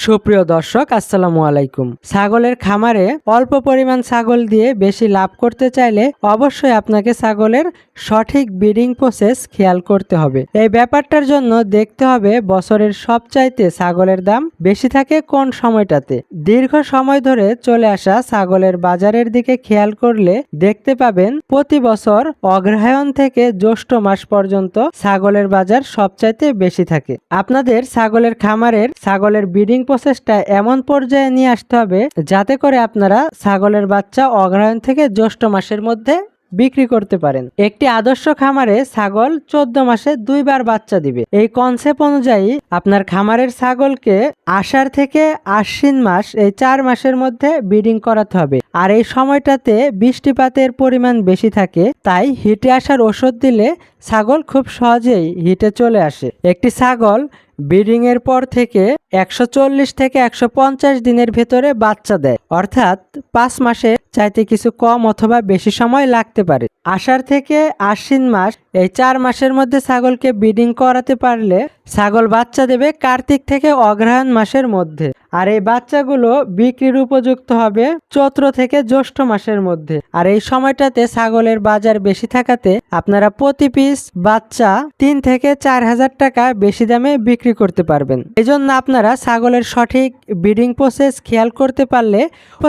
সুপ্রিয় দর্শক, আসসালামু আলাইকুম। ছাগলের খামারে অল্প পরিমাণ ছাগল দিয়ে বেশি লাভ করতে চাইলে অবশ্যই আপনাকে ছাগলের সঠিক ব্রিডিং প্রসেস খেয়াল করতে হবে। এই ব্যাপারটার জন্য দেখতে হবে বছরের সবচাইতে ছাগলের দাম বেশি থাকে কোন সময়টাতে। দীর্ঘ সময় ধরে চলে আসা ছাগলের বাজারের দিকে খেয়াল করলে দেখতে পাবেন প্রতি বছর অগ্রহায়ণ থেকে জ্যৈষ্ঠ মাস পর্যন্ত ছাগলের বাজার সবচাইতে বেশি থাকে। আপনাদের ছাগলের খামারের ছাগলের ব্রিডিং প্রসেসটা এমন পর্যায়ে নিয়ে আসতে হবে যাতে করে আপনারা ছাগলের বাচ্চা অগ্রহায়ণ থেকে জ্যৈষ্ঠ মাসের মধ্যে বিক্রি করতে পারেন। একটি আদর্শ খামারে ছাগল 14 মাসে 2 বার বাচ্চা দিবে। এই কনসেপ্ট অনুযায়ী আপনার খামারের ছাগলকে আষাঢ় থেকে আশ্বিন মাস এই 4 মাসের মধ্যে ব্রিডিং করাতে হবে। আর এই সময়টাতে বৃষ্টিপাতের পরিমাণ বেশি থাকে, তাই হিটে আসার ওষুধ দিলে ছাগল খুব সহজেই হিটে চলে আসে। একটি ছাগল ব্রিডিং এর পর থেকে 140 থেকে 150 দিনের ভেতরে বাচ্চা দেয়, অর্থাৎ 5 মাসে চাইতে কিছু কম অথবা বেশি সময় লাগতে পারে। আষাঢ় থেকে আশ্বিন মাস এই 4 মাসের মধ্যে ছাগলকে ব্রিডিং করাতে পারলে ছাগল বাচ্চা দেবে কার্তিক থেকে অগ্রহায়ণ মাসের মধ্যে। আর এই বাচ্চাগুলো বিক্রির উপযুক্ত হবে চৈত্র থেকে জ্যৈষ্ঠ মাসের মধ্যে। আর এই সময়টাতে ছাগলের বাজার বেশি থাকাতে আপনারা প্রতি পিস বাচ্চা 3 থেকে 4,000 টাকা বেশি দামে বিক্রি করতে পারবেন। এই জন্য আপনারা ছাগলের সঠিক ব্রিডিং প্রসেস খেয়াল করতে পারলে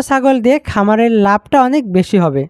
ছাগল দিয়ে খামারের লাভটা অনেক বেশি হবে।